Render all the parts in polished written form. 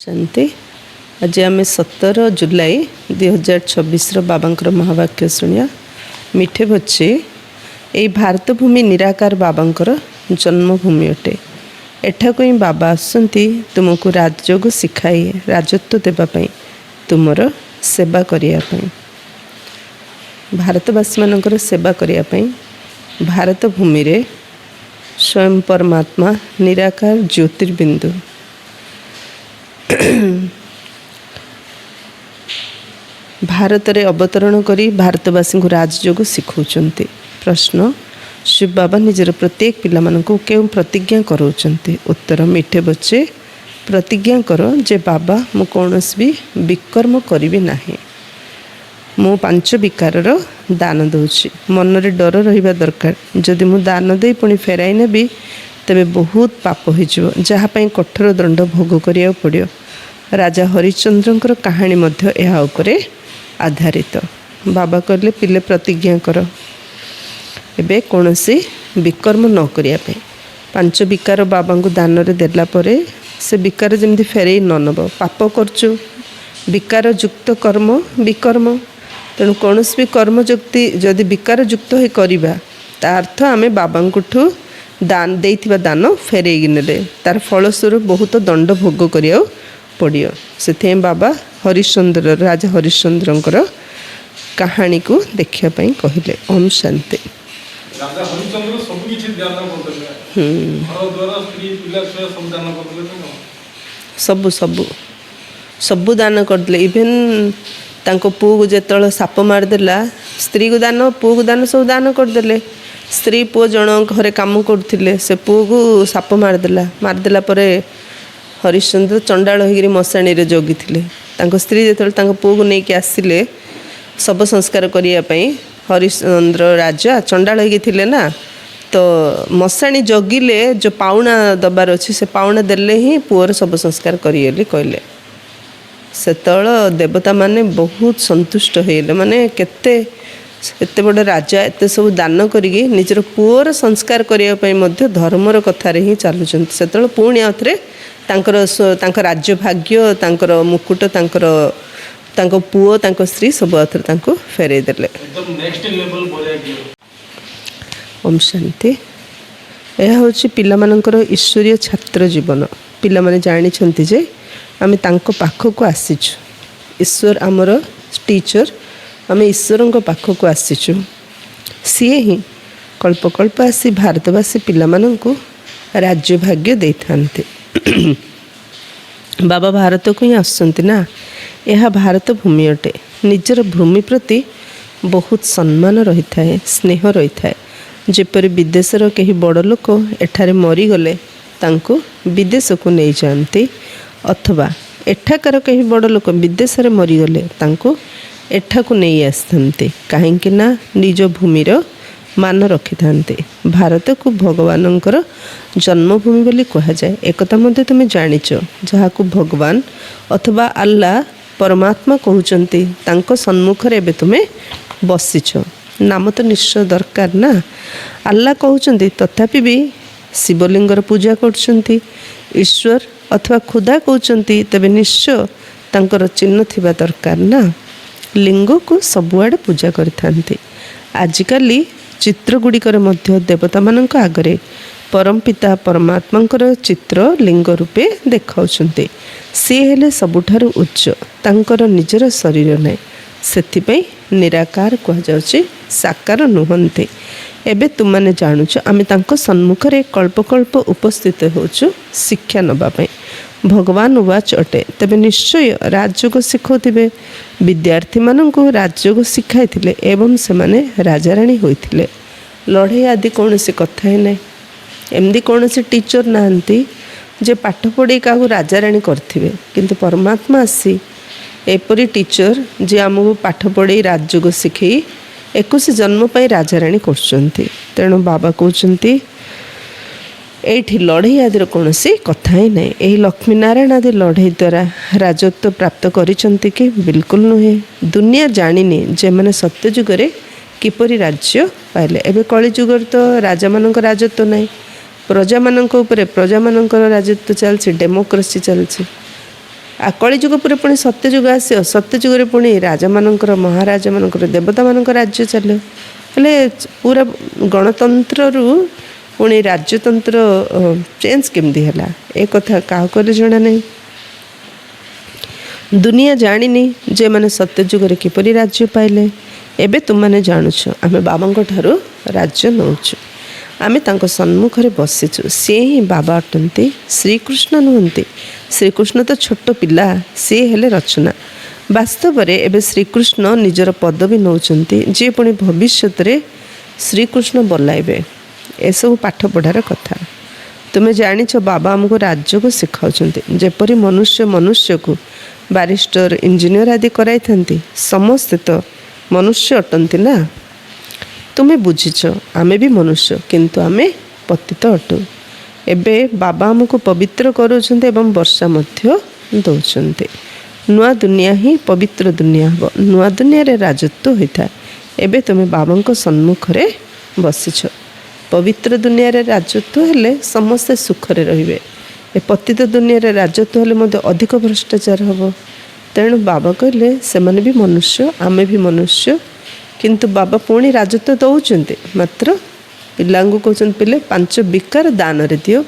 शांति। आज आम 17 जुलाई 2026 बाबांकर महावाक्य शुणिया। मिठे बच्चे, यही भारत भूमि निराकार बाबांकर जन्मभूमि अटे। एठाको ही बाबा आसुंती तुमको राजयोग शिखाई राजत्व देवाई तुमर सेवा करने। भारतवासी मानकर सेवा करने भारत भूमि रे स्वयं परमात्मा निराकार ज्योतिर्बिंदु भारत रे अवतरण करी भारतवासी को राजयोग शिखौचंती। प्रश्न, शिव बाबा निजर प्रत्येक पिला मानकु केउ प्रतिज्ञा कराउचंती? उत्तर, मिठे बच्चे, प्रतिज्ञा करो जे बाबा मु कौनस भी विकर्म करिबि नाही। मु 5 विकारर दान दउछि। मन रे डर रहिबा दरकार। जदि मु दान दे पुणी फेराई नेबी तेबे बहुत पाप हो जहाँ कठोर दंड भोग करिया पड़ियो। राजा हरिश्चंद्रंकर कहानी मध्य यह उपरे आधारित। बाबा कहले पिले प्रतिज्ञा कर एबे कौनसी विकर्म न करिया पे। 5 विकार बाबा को दान रे देला परे से विकार जमती फेरई न नब। पाप करचु विकार युक्त कर्म विकर्म। तेणु कौन भी कर्म जुक्ति जदि विकार युक्त हो करवा ता अर्थ आमे बाबा ठू दान देइथिबा दान फेरेगी नेले तार फलस्वरूप बहुत दंड भोग करिया पड़ियो। से बाबा हरिश्चंद्र राजा हरिश्चंद्रंकर कहानी को देखिया पई कहिले। ओम शांति। राजा हरिश्चंद्र सब किछि ध्यान करथले। घर द्वारा स्त्री पिला छुआ सब दान करथले। सब दान करदले। इवन तांको पुओ को जेतळ साप मार देला स्त्री को दान पुओ को दान सब दान करदेले। स्त्री पुओ जन घरे काम करथिले से पुओ को साप मारदेला परे हरिश्चंद्र चंडाल होगिरी मशाणी रे जगिथिले। तांको स्त्री जेतळ तांको पुओ को नेकी आसिले सब संस्कार करिया पई हरिश्चंद्र राजा चंडाल होगी थिले ना, तो मशाणी जगिले जो पाउना दबार अछि से पाउना देले ही पुओर सब संस्कार करियली कहले। सेतळ देवता माने बहुत संतुष्ट होइले। माने केते एते बड़ राजा एते सब दान करिके निजर पुओर संस्कार करिया पई मध्य धर्मर कथा रे ही चालुचंती। सेतळ पुणी आथरे तांकर राज्य भाग्य तांकर मुकुट तांको पुओ तांको स्त्री सब आथरे तांको फेरे देले। एकदम नेक्स्ट लेवल बोले कि ओम शांति। यह होछि पिला मानकर ईश्वरीय छात्र जीवन। पिला माने जानि छंती जे आमे तांको पाखको आसीछु। ईश्वर आमर टीचर, आमे ईश्वर पाखक आसीचु। सी ही कल्प कल्प आसी भारतवासी पिला मानंकु राज्य भाग्य दे थांते। बाबा भारत को ही आसुंती ना। यह भारत भूमि अटे। निजर भूमि प्रति बहुत सम्मान रही थाए, स्नेह रही थाए। जेपरि विदेशर कहीं बड़ लोक एठारे मरीगले तांको विदेश को नहीं जाती, अथवा एठाकार कहीं बड़ लोक विदेश में मरीगले तांको एठाकू नहीं आसते। कहीं ना निज भूमिर मान रखि थांते। भारत को भगवानंकर जन्मभूमि बोली कहा जाए। एकता मध्य तुम जानिच जहाँ को भगवान अथवा अल्लाह परमात्मा कहउचंती तांको सन्मुख रे एबे तुमे बसिछ। नाम तो निश्चय दरकार ना। अल्लाह कहउचंती तथापि भी शिवलिंगर पूजा करछंती। ईश्वर अथवा खुदा कहउचंती तबे निश्चय तांकर चिन्ह थिबा दरकार ना। लिंग को सबुआड़े पूजा करिथांती। आजिकाली चित्र गुड़िकर मध्य देवता मानक आगरे परमपिता परमात्मांकर चित्र लिंग रूपे देखाउछंती। सी हेले सबुठारु उच्च, तांकर निजर शरीर नै। सेथिपई निराकार कहा जाउछि, साकार नुहंती। एबे तुमने जानुछ आमे तांको सन्मुखरे कल्प कल्प उपस्थित होछु शिक्षा नबा पई। भगवान उवाच अटे तबे निश्चय राजयोग शिखौथिबे। विद्यार्थी मानंको राजयोग शिखाइथिले एवं सेमाने राजाराणी होइथिले। लड़ाई आदि कौनसी कथा ही नहीं। एमदी कौनसी टीचर नाहंती जे पाठ पढ़ी का राजाराणी करथिबे, किंतु परमात्मा आसी एपरी टीचर जे आमको पाठ पढ़ी राजयोग शिखई 21 जन्म पाई राजाराणी करछंती। तेणु बाबा कहउचंती एठी लड़ाई आदि कौन सी कथा ही नहीं। यही लक्ष्मी नारायण आदि लड़ाई द्वारा राजत्व प्राप्त करिसंती कि बिल्कुल नुहे। दुनिया जानिनी जे माने सत्य जुगरे किपरि राज्य पाइले। एबे कली जुगर तो राजा मानक राजत्व नहीं। प्रजा मानक उपरे प्रजा मानकर राजत्व चलछि, डेमोक्रेसी चलछि। କଳିଯୁଗ ପରେ ପୁଣି ସତ୍ୟଯୁଗ ଆସିବ। ସତ୍ୟଯୁଗରେ ପୁଣି ରାଜାମାନଙ୍କର ମହାରାଜାମାନଙ୍କର ଦେବତାମାନଙ୍କ ରାଜ୍ୟ ଚାଲିବ। ହେଲେ ପୁରା ଗଣତନ୍ତ୍ରରୁ ପୁଣି ରାଜ୍ୟତନ୍ତ୍ର ଚେଞ୍ଜ କେମିତି ହେଲା ଏ କଥା କାହାକୁ ହେଲେ ଜଣା ନାହିଁ। ଦୁନିଆ ଜାଣିନି ଯେ ମାନେ ସତ୍ୟଯୁଗରେ କିପରି ରାଜ୍ୟ ପାଇଲେ। ଏବେ ତୁମମାନେ ଜାଣୁଛ ଆମେ ବାବାଙ୍କ ଠାରୁ ରାଜ୍ୟ ନେଉଛୁ, ଆମେ ତାଙ୍କ ସମ୍ମୁଖରେ ବସିଛୁ। ସିଏ ହିଁ ବାବା ଅଟନ୍ତି, ଶ୍ରୀକୃଷ୍ଣ ନୁହନ୍ତି। ଶ୍ରୀକୃଷ୍ଣ ତ ଛୋଟ ପିଲା, ସିଏ ହେଲେ ରଚନା। ବାସ୍ତବରେ ଏବେ ଶ୍ରୀକୃଷ୍ଣ ନିଜର ପଦବୀ ନେଉଛନ୍ତି, ଯିଏ ପୁଣି ଭବିଷ୍ୟତରେ ଶ୍ରୀକୃଷ୍ଣ ବୋଲାଇବେ। ଏସବୁ ପାଠ ପଢ଼ାର କଥା। ତୁମେ ଜାଣିଛ ବାବା ଆମକୁ ରାଜ୍ୟକୁ ଶିଖାଉଛନ୍ତି। ଯେପରି ମନୁଷ୍ୟ ମନୁଷ୍ୟକୁ ବାରିଷ୍ଟର, ଇଞ୍ଜିନିୟର ଆଦି କରାଇଥାନ୍ତି, ସମସ୍ତେ ତ ମନୁଷ୍ୟ ଅଟନ୍ତି ନା। ତୁମେ ବୁଝିଛ ଆମେ ବି ମନୁଷ୍ୟ, କିନ୍ତୁ ଆମେ ପତିତ ଅଟୁ। ଏବେ ବାବା ଆମକୁ ପବିତ୍ର କରୁଛନ୍ତି ଏବଂ ବର୍ଷା ମଧ୍ୟ ଦେଉଛନ୍ତି। ନୂଆ ଦୁନିଆ ହିଁ ପବିତ୍ର ଦୁନିଆ ହେବ। ନୂଆ ଦୁନିଆରେ ରାଜତ୍ୱ ହୋଇଥାଏ। ଏବେ ତୁମେ ବାବାଙ୍କ ସମ୍ମୁଖରେ ବସିଛ। ପବିତ୍ର ଦୁନିଆରେ ରାଜତ୍ୱ ହେଲେ ସମସ୍ତେ ସୁଖରେ ରହିବେ। ଏ ପତିତ ଦୁନିଆରେ ରାଜତ୍ୱ ହେଲେ ମଧ୍ୟ ଅଧିକ ଭ୍ରଷ୍ଟାଚାର ହେବ। ତେଣୁ ବାବା କହିଲେ ସେମାନେ ବି ମନୁଷ୍ୟ, ଆମେ ବି ମନୁଷ୍ୟ, କିନ୍ତୁ ବାବା ପୁଣି ରାଜତ୍ୱ ଦେଉଛନ୍ତି। ମାତ୍ର ପିଲାଙ୍କୁ କହୁଛନ୍ତି ପିଲେ 5 ବିକାର ଦାନରେ ଦିଅ,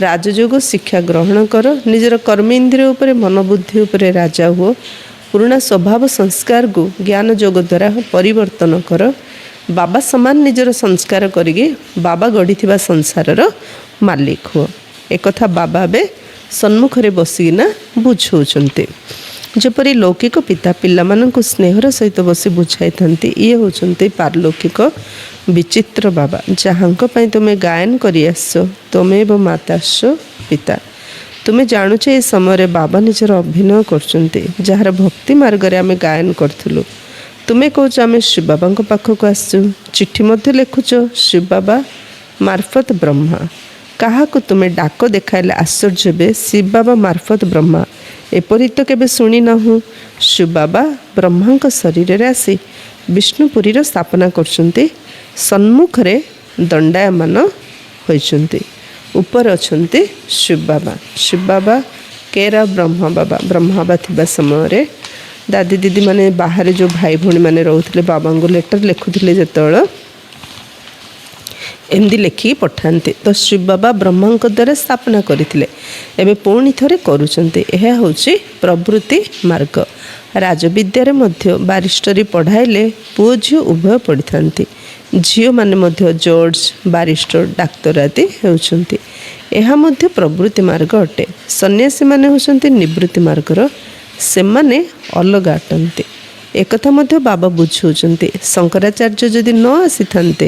ରାଜଯୋଗ ଶିକ୍ଷା ଗ୍ରହଣ କର, ନିଜର କର୍ମ ଇନ୍ଦ୍ରିୟ ଉପରେ ମନୋବୁଦ୍ଧି ଉପରେ ରାଜା ହୁଅ, ପୁରୁଣା ସ୍ୱଭାବ ସଂସ୍କାରକୁ ଜ୍ଞାନ ଯୋଗ ଦ୍ୱାରା ପରିବର୍ତ୍ତନ କର। ବାବା ସମାନ ନିଜର ସଂସ୍କାର କରିକି ବାବା ଗଢ଼ିଥିବା ସଂସାରର ମାଲିକ ହୁଅ। ଏକଥା ବାବା ଏବେ ସମ୍ମୁଖରେ ବସିକିନା ବୁଝାଉଛନ୍ତି। ଯେପରି ଲୌକିକ ପିତା ପିଲାମାନଙ୍କୁ ସ୍ନେହର ସହିତ ବସି ବୁଝାଇଥାନ୍ତି, ଇଏ ହେଉଛନ୍ତି ପାରଲୌକିକ ବିଚିତ୍ର ବାବା, ଯାହାଙ୍କ ପାଇଁ ତୁମେ ଗାୟନ କରି ଆସିଛ। ତୁମେ ଏବଂ ମାତାଶ୍ଚ ପିତା। ତୁମେ ଜାଣୁଛ ଏ ସମୟରେ ବାବା ନିଜର ଅଭିନୟ କରୁଛନ୍ତି, ଯାହାର ଭକ୍ତି ମାର୍ଗରେ ଆମେ ଗାୟନ କରୁଥିଲୁ। ତୁମେ କହୁଛ ଆମେ ଶିବ ବାବାଙ୍କ ପାଖକୁ ଆସିଛୁ, ଚିଠି ମଧ୍ୟ ଲେଖୁଛ ଶିବ ବାବା ମାର୍ଫତ ବ୍ରହ୍ମା। କାହାକୁ ତୁମେ ଡାକ ଦେଖାଇଲେ ଆଶ୍ଚର୍ଯ୍ୟ ହେବେ, ଶିବ ବାବା ମାର୍ଫତ ବ୍ରହ୍ମା। ଏପରି ତ କେବେ ଶୁଣିନାହୁଁ। ଶିବ ବାବା ବ୍ରହ୍ମାଙ୍କ ଶରୀରରେ ଆସି ବିଷ୍ଣୁପୁରୀର ସ୍ଥାପନା କରୁଛନ୍ତି। ସମ୍ମୁଖରେ ଦଣ୍ଡାୟମାନ ହୋଇଛନ୍ତି। ଉପରେ ଅଛନ୍ତି ଶିବ ବାବା। ଶିବ ବାବା କେରା ବ୍ରହ୍ମ ବାବା। ବ୍ରହ୍ମ ବାବା ଥିବା ସମୟରେ ଦାଦି ଦିଦି ମାନେ ବାହାରେ ଯେଉଁ ଭାଇ ଭଉଣୀ ମାନେ ରହୁଥିଲେ, ବାବାଙ୍କୁ ଲେଟର ଲେଖୁଥିଲେ ଯେତେବେଳେ ଏମିତି ଲେଖିକି ପଠାନ୍ତି। ତ ଶିବ ବାବା ବ୍ରହ୍ମାଙ୍କ ଦ୍ୱାରା ସ୍ଥାପନା କରିଥିଲେ, ଏବେ ପୁଣି ଥରେ କରୁଛନ୍ତି। ଏହା ହେଉଛି ପ୍ରବୃତ୍ତି ମାର୍ଗ। ରାଜବିଦ୍ୟାରେ ମଧ୍ୟ ବାରିଷ୍ଟରୀ ପଢ଼ାଇଲେ ପୁଅ ଝିଅ ଉଭୟ ପଢ଼ିଥାନ୍ତି। ଝିଅମାନେ ମଧ୍ୟ ଜଜ୍, ବାରିଷ୍ଟର, ଡାକ୍ତର ଆଦି ହେଉଛନ୍ତି। ଏହା ମଧ୍ୟ ପ୍ରବୃତ୍ତି ମାର୍ଗ ଅଟେ। ସନ୍ନ୍ୟାସୀମାନେ ହେଉଛନ୍ତି ନିବୃତ୍ତି ମାର୍ଗର, ସେମାନେ ଅଲଗା ଅଟନ୍ତି। ଏକଥା ମଧ୍ୟ ବାବା ବୁଝାଉଛନ୍ତି। ଶଙ୍କରାଚାର୍ଯ୍ୟ ଯଦି ନ ଆସିଥାନ୍ତେ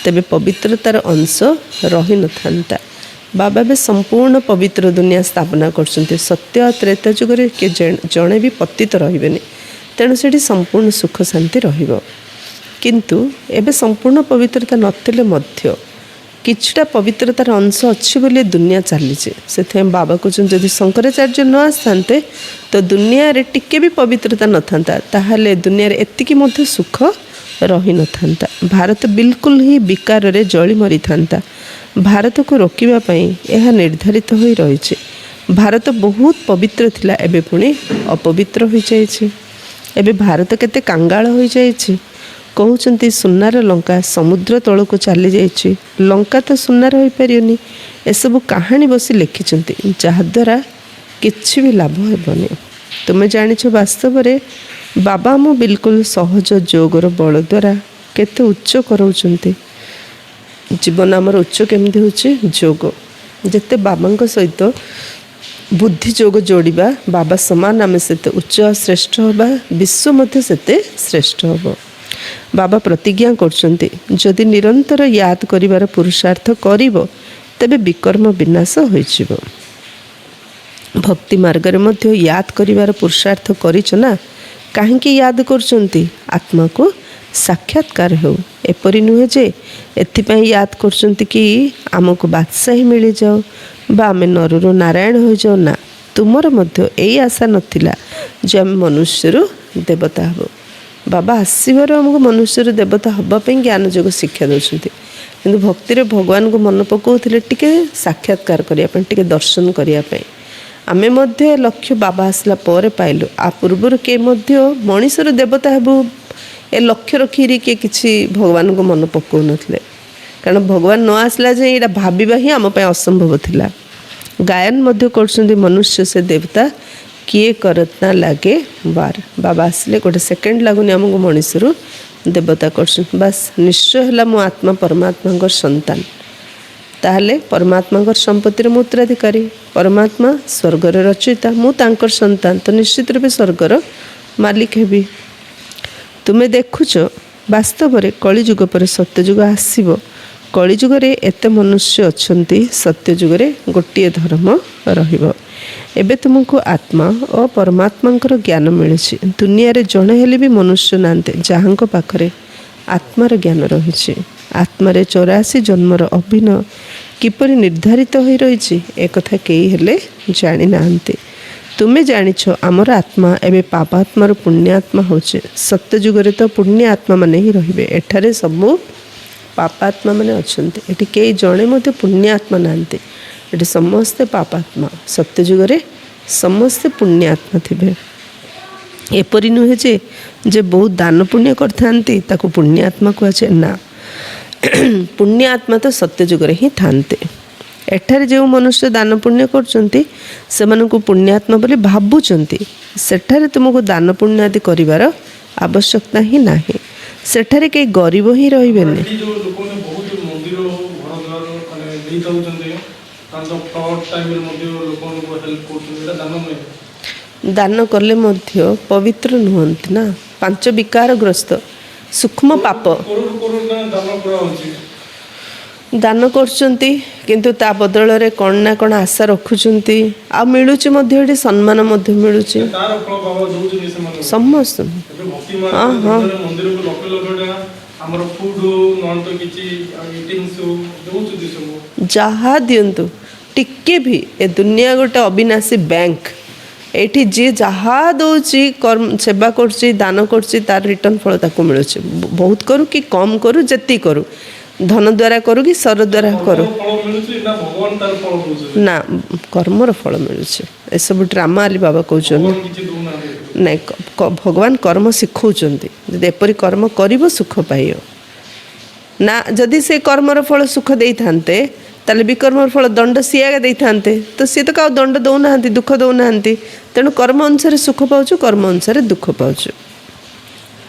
ତେବେ ପବିତ୍ରତାର ଅଂଶ ରହିନଥାନ୍ତା। ବାବା ଏବେ ସମ୍ପୂର୍ଣ୍ଣ ପବିତ୍ର ଦୁନିଆ ସ୍ଥାପନା କରୁଛନ୍ତି। ସତ୍ୟ ତ୍ରେତା ଯୁଗରେ କିଏ ଜଣେ ବି ପତିତ ରହିବେନି, ତେଣୁ ସେଠି ସମ୍ପୂର୍ଣ୍ଣ ସୁଖ ଶାନ୍ତି ରହିବ। କିନ୍ତୁ ଏବେ ସମ୍ପୂର୍ଣ୍ଣ ପବିତ୍ରତା ନଥିଲେ ମଧ୍ୟ କିଛିଟା ପବିତ୍ରତାର ଅଂଶ ଅଛି ବୋଲି ଦୁନିଆ ଚାଲିଛି। ସେଥିପାଇଁ ବାବା କହୁଛନ୍ତି ଯଦି ଶଙ୍କରାଚାର୍ଯ୍ୟ ନ ଆସିଥାନ୍ତେ ତ ଦୁନିଆରେ ଟିକେ ବି ପବିତ୍ରତା ନଥାନ୍ତା, ତାହେଲେ ଦୁନିଆରେ ଏତିକି ମଧ୍ୟ ସୁଖ ରହିନଥାନ୍ତା। ଭାରତ ବିଲକୁଲ ହିଁ ବିକାରରେ ଜଳି ମରିଥାନ୍ତା। ଭାରତକୁ ରୋକିବା ପାଇଁ ଏହା ନିର୍ଦ୍ଧାରିତ ହୋଇ ରହିଛି। ଭାରତ ବହୁତ ପବିତ୍ର ଥିଲା, ଏବେ ପୁଣି ଅପବିତ୍ର ହୋଇଯାଇଛି। ଏବେ ଭାରତ କେତେ କାଙ୍ଗାଳ ହୋଇଯାଇଛି। କହୁଛନ୍ତି ସୁନାର ଲଙ୍କା ସମୁଦ୍ର ତଳକୁ ଚାଲିଯାଇଛି। ଲଙ୍କା ତ ସୁନାର ହୋଇପାରିବନି। ଏସବୁ କାହାଣୀ ବସି ଲେଖିଛନ୍ତି, ଯାହାଦ୍ୱାରା କିଛି ବି ଲାଭ ହେବନି। ତୁମେ ଜାଣିଛ ବାସ୍ତବରେ ବାବା ଆମ ବିଲକୁଲ ସହଜ ଯୋଗର ବଳ ଦ୍ୱାରା କେତେ ଉଚ୍ଚ କରାଉଛନ୍ତି। ଜୀବନ ଆମର ଉଚ୍ଚ କେମିତି ହେଉଛି? ଯୋଗ। ଯେତେ ବାବାଙ୍କ ସହିତ ବୁଦ୍ଧି ଯୋଗ ଯୋଡ଼ିବା, ବାବା ସମାନ ଆମେ ସେତେ ଉଚ୍ଚ ଶ୍ରେଷ୍ଠ ହେବା, ବିଶ୍ୱ ମଧ୍ୟ ସେତେ ଶ୍ରେଷ୍ଠ ହେବ। ବାବା ପ୍ରତିଜ୍ଞା କରୁଛନ୍ତି ଯଦି ନିରନ୍ତର ୟାଦ କରିବାର ପୁରୁଷାର୍ଥ କରିବ ତେବେ ବିକର୍ମ ବିନାଶ ହୋଇଯିବ। ଭକ୍ତି ମାର୍ଗରେ ମଧ୍ୟ ୟାଦ କରିବାର ପୁରୁଷାର୍ଥ କରିଛ ନା? କାହିଁକି ୟାଦ କରୁଛନ୍ତି? ଆତ୍ମାକୁ ସାକ୍ଷାତକାର ହେଉ। ଏପରି ନୁହେଁ ଯେ ଏଥିପାଇଁ ୟାଦ କରୁଛନ୍ତି କି ଆମକୁ ବାଦଶାହୀ ମିଳିଯାଉ ବା ଆମେ ନରରୁ ନାରାୟଣ ହୋଇଯାଉ। ନା, ତୁମର ମଧ୍ୟ ଏଇ ଆଶା ନଥିଲା ଯେ ଆମେ ମନୁଷ୍ୟରୁ ଦେବତା ହେବ। ବାବା ଆସିବାରୁ ଆମକୁ ମନୁଷ୍ୟରୁ ଦେବତା ହେବା ପାଇଁ ଜ୍ଞାନ ଯୋଗ ଶିକ୍ଷା ଦେଉଛନ୍ତି, କିନ୍ତୁ ଭକ୍ତିରେ ଭଗବାନଙ୍କୁ ମନେ ପକାଉଥିଲେ ଟିକେ ସାକ୍ଷାତକାର କରିବା ପାଇଁ, ଟିକେ ଦର୍ଶନ କରିବା ପାଇଁ। आमे मध्य लक्ष्य बाबा आसला पर पाइलु आ पूर्वर के मध्य मनीषर देवता हेबु ए लक्ष्य रखी किए किसी भगवान को मन पकाउ नथिले कारण भगवान न आसला जे एटा भाबिबा ही आम पय असंभव थिला। गायन मध्य करछन्ती मनुष्य से देवता किए करत ना लागे बार बाबा आसले गोटे सेकेंड लागुनि आमको मनीषरू देवता करछन बस निश्चय हला मो आत्मा परमात्मा संतान ताहले परमात्मा संपत्तिर मु उत्तराधिकारी परमात्मा स्वर्गर रचयिता मु तांकर संतान तो निश्चित रूपे स्वर्गर मालिक हेबी। तुमे देखुच वास्तव में कलिजुग पर सत्यजुग आसीबो कलिजुग रे एते मनुष्य अछंती सत्यजुग रे गोटिए धर्म रहिबो। एबे तुमको आत्मा और परमात्मांकर ज्ञान मिलुछि दुनिया रे जणे हेले भी मनुष्य नांते जहांक पाखरे आत्मार ज्ञान रहिछि आत्मारे 84 जन्मर अभिनय किपरि निर्धारित होई रहिछि एक कथा केही हेले जानि नांते। तुमे जानिछ आमर आत्मा एबे पापात्मार पुण्यात्मा होचे सत्य जुगरे तो पुण्य आत्मा माने ही रहिबे एठारे सबु पापात्मा माने अछन्ते एठी केही जणे मते पुण्य आत्मा नांते एठी समस्ते पापात्मा सत्य जुगरे समस्ते पुण्य आत्मा थिबे। एपरि नुहे जे बहुत दान पुण्य करथांती ताको पुण्य आत्मा कुआछे ना पुण्य आत्मा तो सत्य जुगरे ही थांते एठारे जो मनुष्य दान पुण्य करछन्ती सेमानकु पुण्यात्मा बोली भाबुचन्ती सेठारे तुमको दान पुण्य आदि करिवार आवश्यकता ही नाही सेठारे के गरीब ही रहिबेनी। एठी जो लोकने बहुत मंदिर घर द्वार माने देई दउचन्ते तांको फ्रॉड टाइम रे मध्ये लोकन को हेल्प करछन्ते एटा दान नै दान करले मध्य पवित्र नुहंती ना पांच विकारग्रस्त सूक्ष्म पाप करोड़ करोड़ दान करा होची दान करछन्ती किंतु ता बदल रे कोन ना कोन आशा रखुछन्ती आ मिलुची मध्य एठी सम्मान मध्य मिलुची तार फल बाबा दउचन्ते से मन समस्त एबे भक्ति मार्ग मंदिर को लक्ष लक्ष टका हमर फूड नॉन तो किछि ईटिंग्स दउचन्ते सब जहा दियंतु टिके भी ए दुनिया गोटे अविनाशी बैंक एठी जे जहा दउची कर्म सेवा करची दान करची तार रिटर्न फल ताको मिलुची बहुत करू कि कम करू जति करू धन द्वारा करू कि सर द्वारा करू फल मिलुची ना भगवान तार फल दउची ना कर्मर फल मिलुची ए सब ड्रामा आली बाबा कहउछन भगवान किछि दउना नहीं भगवान कर्म शिखौचंती जदि एपरि कर्म करिवो सुख पाइयो ना जदि से कर्मर फल सुख देई थांते ताले विकर्मर फल दंड सिया देई थांते तो सी तो का दंड दउना दुख दउना तेणु कर्म अनुसार सुख पाउछु कर्म अनुसार दुख पाउछु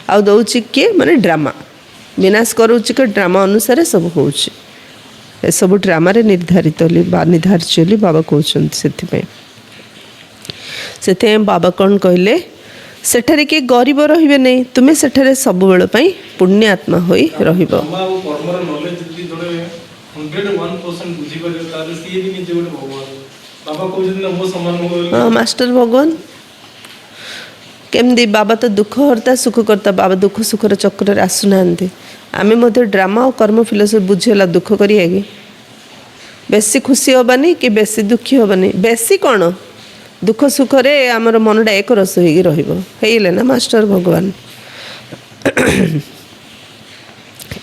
आ दउची के माने ड्रामा विनाश करूची के ड्रामा अनुसार सब होउची ए सब ड्रामा रे निर्धारित निर्धारित बाबा कहउछन सेते बाबा कौन कहले सेठारे के गरीब रहिबे नहीं तुमे सेठारे सब बेल पई पुण्य आत्मा होई रहिबो कर्म और कर्मर नॉलेज जति जणे 101% बुझी पारे तार सी भी निजे गोटे भगवान बाबा कहउछन ना मो समान हो हाँ मास्टर भगवान केमदी बाबा तो दुख हरता सुख करता बाबा दुख सुखर चक्र आसुना आमे मध्य ड्रामा और कर्म फिलोसफी बुझेला दुख करिए कि बेसी खुशी हबानी कि बेसी दुखी हबानी बेसी कौन दुख सुख रे आमर मनटा एक रस होगी रहिले ना मास्टर भगवान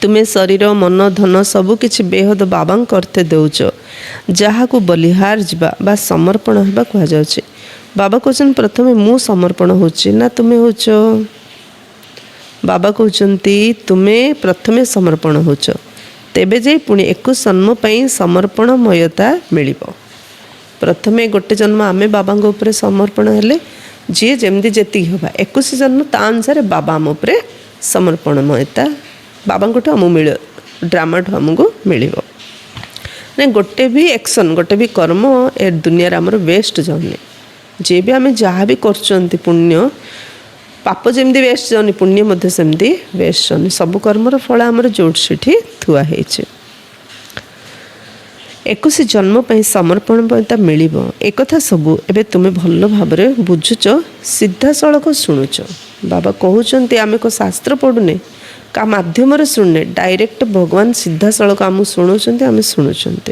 तुमे शरीर मन धन सबु किछि बेहद बाबा करते दौच जहाँ को बलिहार जावा बा समर्पण होगा कह जाउछि बाबा कहते प्रथमे मु समर्पण होछि ना तुमे होच बाबा कहते तुमे प्रथमे समर्पण होच तेबे जे पुणी 21 जन्म पई समर्पणमयता मिलिबो प्रथमे गोटे जन्म आमे बाबा ऊपर समर्पण हेले जी जमदी जेति होबा 21 जन्म ता अनुसार बाबा आम उपरे समर्पणमयता बाबा को आम मिल ड्रामा आमको मिलिबो ने गोटे भी एक्शन गोटे भी कर्म ए दुनिया आमर वेस्ट जाऊनी जे भी आम जहाँ भी करचंती पुण्य पाप जमती वेस्ट जाऊनी पुण्य मध्य सेमती वेस्ट जाऊनी सब कर्मर फल आमर जोड़ सेठी थुआ हेछि 21 जन्म पर समर्पणता मिलिबो एक कथा सबू एबे तुमे भल भाव बुझुच सीधा सड़क शुणुच बाबा कहते आम को शास्त्र पढ़ुने का माध्यम शुणुने डायरेक्ट भगवान सीधा सड़क आम शुणुंट आम शुणुंट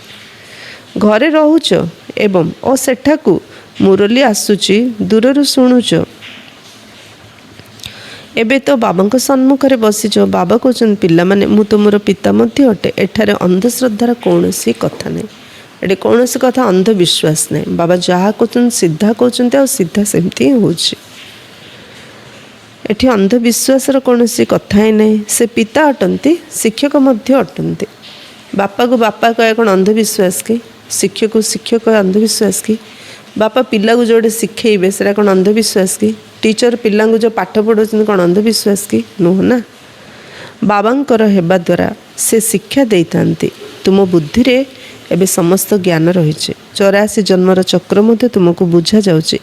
घरे रहुच एवं और सेठाकू मुरली आसुची दूर शुणुच एबे तो बाबा सम्मुखें बसीच बाबा कहते पिला माने मु तुमर पिता मध्य अटे एठारे अंधश्रद्धार कौन सी कथा नहीं एटे कौन सी कथा अंधविश्वास नहीं। बाबा जहाँ कहते सीधा कहते और सीधा सेमती ही हो। एठी अंधविश्वासर कौन सी कथा ही नहीं। से पिता अटंती, शिक्षक मध्य अटंती। बापा को बापा कहे कौन अंधविश्वास की? शिक्षक को शिक्षक कहे अंधविश्वास की? बापा पिला को जोड़े शिखेबे से कौन अंधविश्वास की? टीचर पिला जो पाठ पढ़ाऊँ कौन अंधविश्वास की? नुह ना। बाबांकर हेबा द्वारा से शिक्षा दे थांती। तुम बुद्धि रे एबे समस्त ज्ञान रही। 84 जन्मर चक्र मध्य तुमको बुझा जाउची।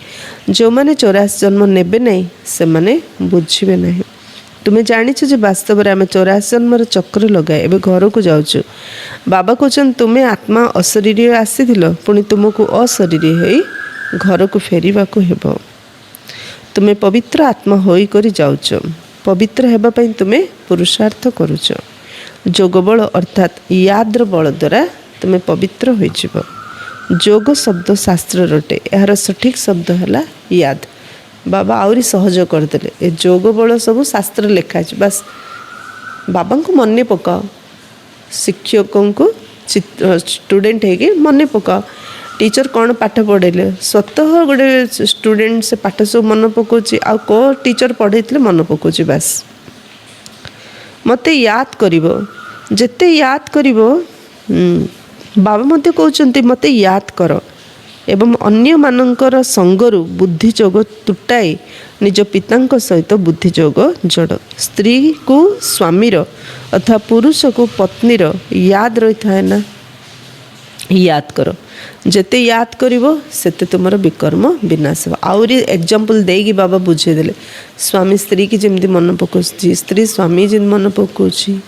जो माने 84 जन्म नेबे नहीं से माने बुझिबे नहीं। तुम्हें जानिछ जे वास्तव में आम 84 जन्मर चक्र लगाए एबे घर को जाउछु। बाबा कहछन तुम्हें आत्मा अशरीर आसीथिल पुणी तुमको अशरीर होई घर को फेरिबा को हेबो। तुम्हें पवित्र आत्मा होई करी जाउछ। पवित्र हेबा पई तुम्हें पुरुषार्थ करूछ। जोग बल अर्थात याद्र बल द्वारा तुम्हें पवित्र होइजिबो। जोग शब्द शास्त्र रटे, यार सठिक शब्द है याद। बाबा आहरी सहज करदे। ए जोग बल सब शास्त्र लिखा है। बस बाबा को मन पकाओ, शिक्षकों को स्टूडेंट है मन पकाओ। टीचर कौन पाठ पढ़ेले स्वतः गोटे स्टूडेंट से पाठ सब मन पकाउची आ को टीचर पढ़े मन पकाउची। बस मते याद करिवो, जेते याद करिवो। बाबा मते कहउचंती मते याद कर एवं अन्य मानकर संगरु बुद्धि जोग तुटाई निज पितांक सहित बुद्धि जोग जोड़। स्त्री को स्वामीर अथवा पुरुष को पत्नीर याद रही थाए ना। याद कर, जेते याद करिवो सेते तुमर विकर्म विनाश हो। आउरी एग्जांपल देगी बाबा बुझेदेले। स्वामी स्त्री की जेमती मन पकाउछि, स्त्री स्वामी जिन मन पकाउछि,